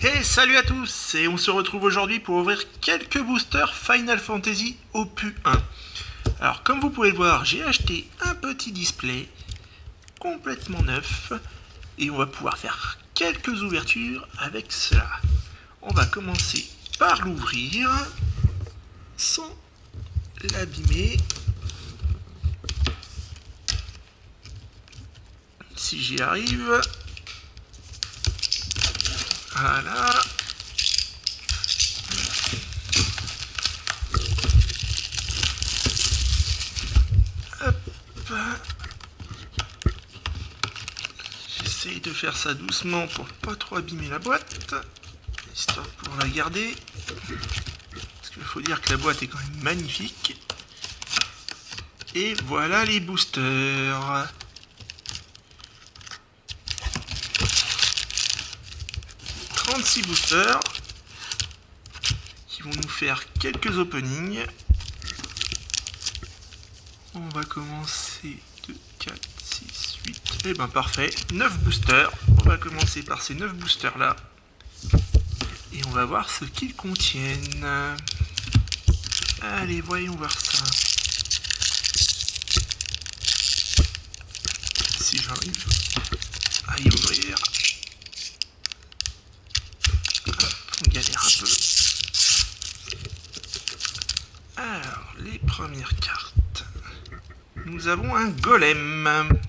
Hey, salut à tous! Et on se retrouve aujourd'hui pour ouvrir quelques boosters Final Fantasy Opus 1. Alors, comme vous pouvez le voir, j'ai acheté un petit display complètement neuf et on va pouvoir faire quelques ouvertures avec cela. On va commencer par l'ouvrir sans l'abîmer. Si j'y arrive. Voilà. Hop. J'essaye de faire ça doucement pour pas trop abîmer la boîte, histoire de pouvoir la garder. Parce qu'il faut dire que la boîte est quand même magnifique. Et voilà les boosters. « 36 boosters qui vont nous faire quelques openings. On va commencer 2, 4, 6, 8. Et ben parfait, 9 boosters. On va commencer par ces 9 boosters là. Et on va voir ce qu'ils contiennent. Allez, voyons voir ça. Si j'arrive à y ouvrir. On galère un peu. Alors, les premières cartes. Nous avons un golem.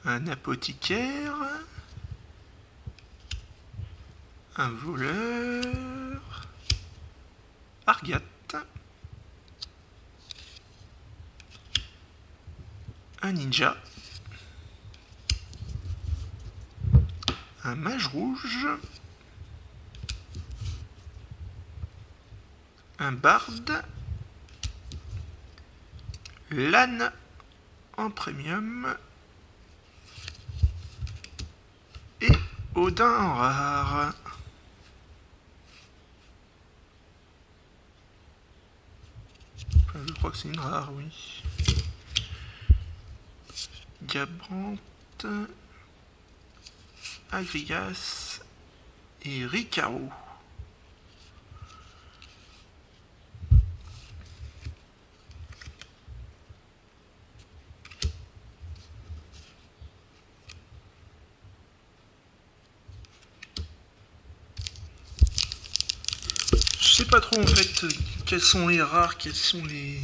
Un apothicaire. Un voleur. Argat. Un ninja. Un mage rouge. Un barde. L'âne en premium. Et Odin en rare. Enfin, je crois que c'est une rare, oui. Gabrante, Agrias et Ricaro. Je sais pas trop en fait quels sont les rares, quels sont les...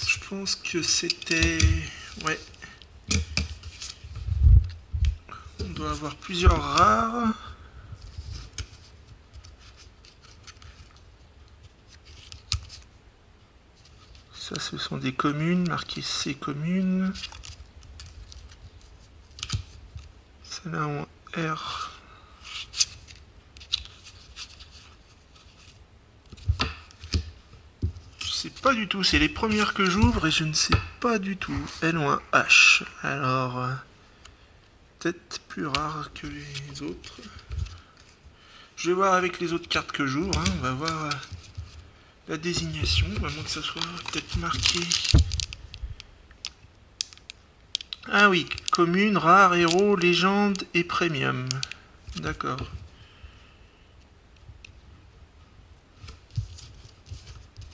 Je pense que c'était... Ouais. On doit avoir plusieurs rares. Ça, ce sont des communes, marquées C communes. Celle-là en R. Je sais pas du tout, c'est les premières que j'ouvre et je ne sais pas du tout. L ou un H. Alors, peut-être plus rare que les autres. Je vais voir avec les autres cartes que j'ouvre. Hein. On va voir la désignation, à moins que ça soit peut-être marqué. Ah oui, commune, rare, héros, légende et premium. D'accord.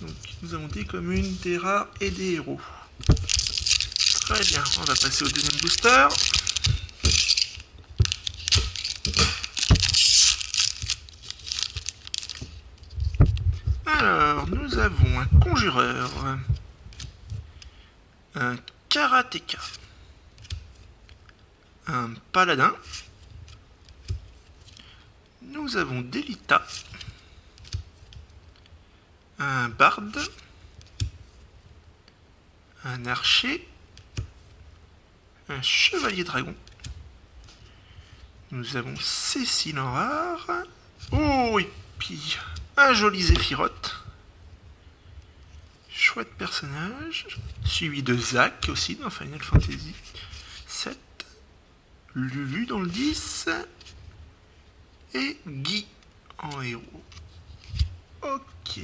Donc nous avons des communes, des rares et des héros. Très bien, on va passer au deuxième booster. Alors, nous avons un conjureur, un karatéka, un paladin, nous avons Delita, un barde, un archer, un chevalier dragon, nous avons Cécile en rare, oh et puis un joli Zéphiroth, chouette personnage, suivi de Zack aussi dans Final Fantasy 7, Lulu dans le 10, et Guy en héros. Ok.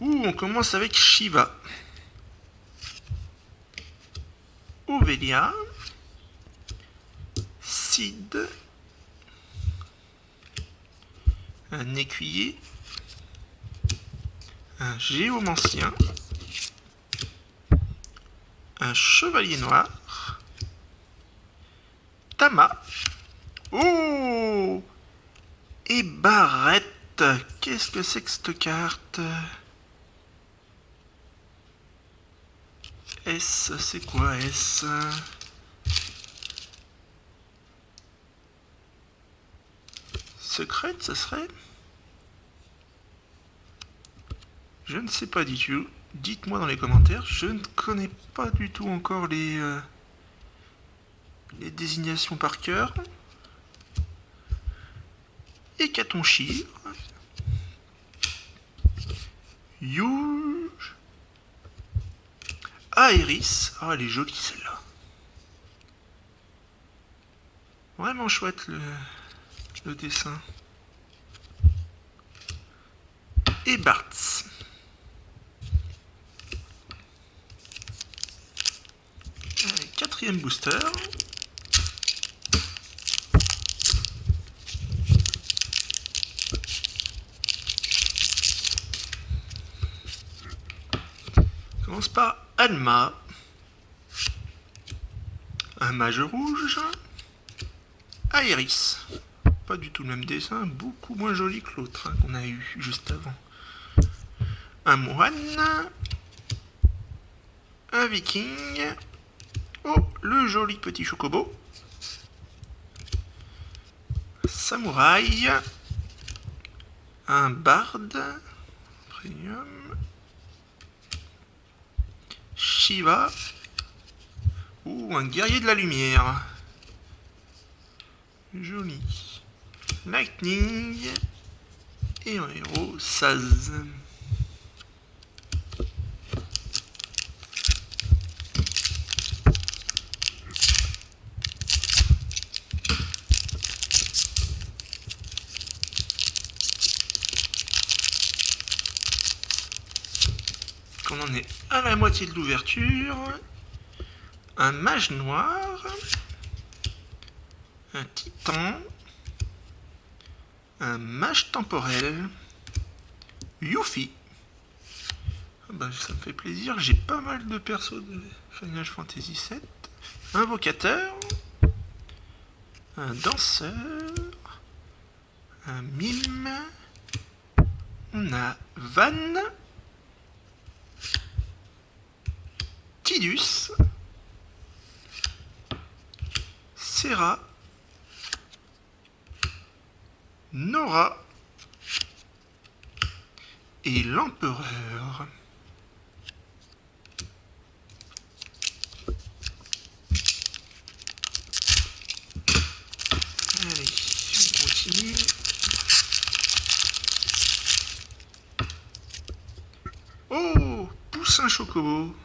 Ouh, on commence avec Shiva. Ovelia. Sid. Un écuyer. Un géomancien. Un chevalier noir. Tama. Oh! Et Barrette. Qu'est-ce que c'est que cette carte? S, c'est quoi S? Secrète, ça serait? Je ne sais pas du tout. Dites-moi dans les commentaires. Je ne connais pas du tout encore les désignations par cœur. Et Katonshir. Youge. Aéris. Ah, elle est jolie celle-là. Vraiment chouette le dessin. Et Bartz. Allez, quatrième booster. On commence par Alma. Un mage rouge. Aéris. Pas du tout le même dessin, beaucoup moins joli que l'autre qu'on a eu juste avant. Un moine. Un viking. Oh, le joli petit chocobo. Samouraï. Un barde. Premium. Shiva. Ou un guerrier de la lumière. Joli. Lightning. Et un héros, Saz. On en est à la moitié de l'ouverture. Un mage noir. Un titan. Un mage temporel. Yuffie. Ah bah, ça me fait plaisir, j'ai pas mal de persos de Final Fantasy VII. Invocateur. Un danseur. Un mime. On a Van. Tidus. Serra. Nora. Et l'empereur. Allez, on continue. Oh, Poussin Chocobo.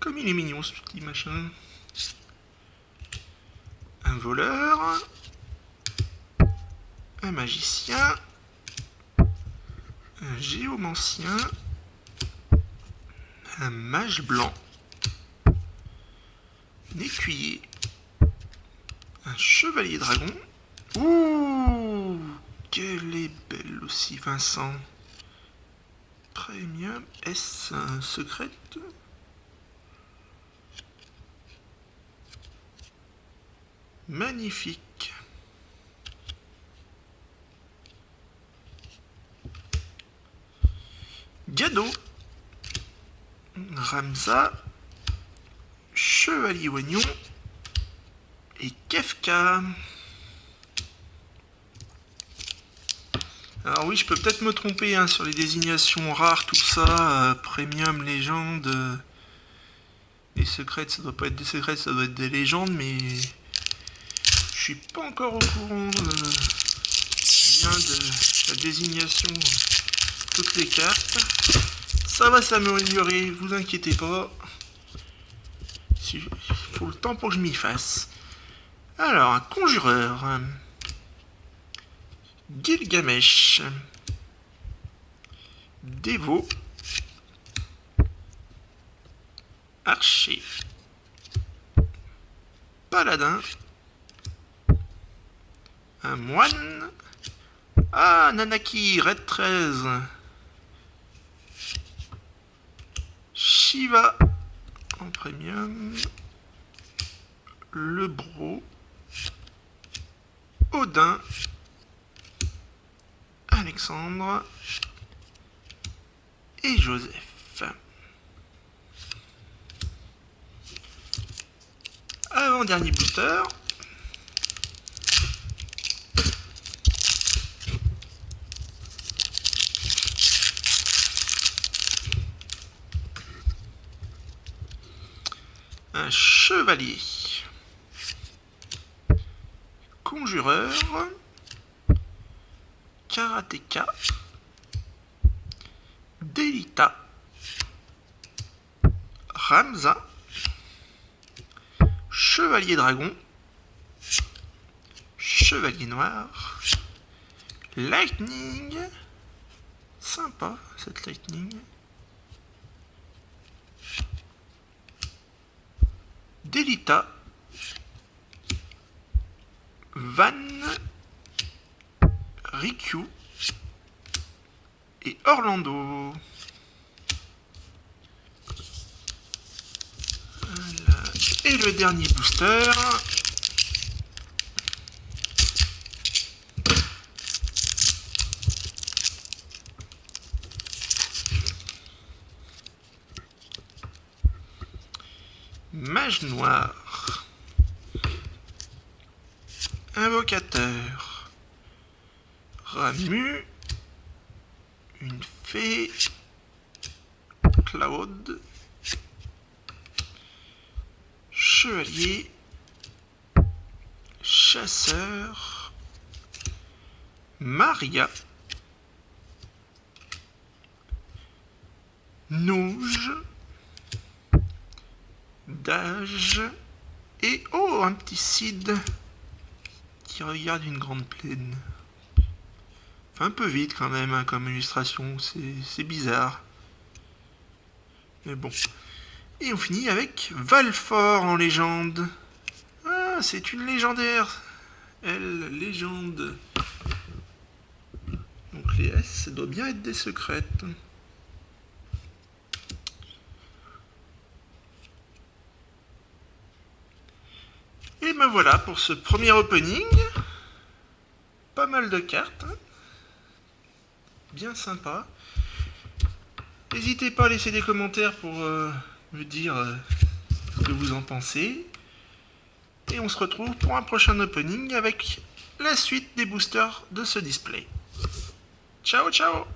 Comme il est mignon ce petit machin. Un voleur. Un magicien. Un géomancien. Un mage blanc. Un écuyer. Un chevalier dragon. Ouh, qu'elle est belle aussi, Vincent. Premium. Est-ce un secret? Magnifique. Gado. Ramza. Chevalier Oignon. Et Kefka. Alors oui, je peux peut-être me tromper hein, sur les désignations rares, tout ça, premium, légende. Les secrets, ça doit pas être des secrets, ça doit être des légendes, mais je suis pas encore au courant bien de la désignation de toutes les cartes. Ça va s'améliorer, vous inquiétez pas. Il faut le temps pour que je m'y fasse. Alors, un conjureur. Gilgamesh. Dévot. archer, paladin, un moine, ah, Nanaki, Red 13, Shiva en premium, le Bro, Odin, Alexandre et Joseph. Avant-dernier booster. Un chevalier. Conjureur. Karatéka. Delita. Ramza. Chevalier dragon. Chevalier noir. Lightning. Sympa cette Lightning. Delita. Van. Rikyu. Et Orlando. Voilà. Et le dernier booster. Mage noir. Invocateur. Ramu. Une fée. Cloud. Chevalier. Chasseur. Maria. Nouge. Dage. Et oh, un petit Cid qui regarde une grande plaine. Enfin, un peu vite quand même hein, comme illustration, c'est bizarre. Mais bon. Et on finit avec Valfor en légende. Ah, c'est une légendaire. Elle, légende. Donc les S, ça doit bien être des secrètes. Et ben voilà pour ce premier opening. Pas mal de cartes. Hein. Bien sympa. N'hésitez pas à laisser des commentaires pour me dire ce que vous en pensez. Et on se retrouve pour un prochain opening avec la suite des boosters de ce display. Ciao, ciao!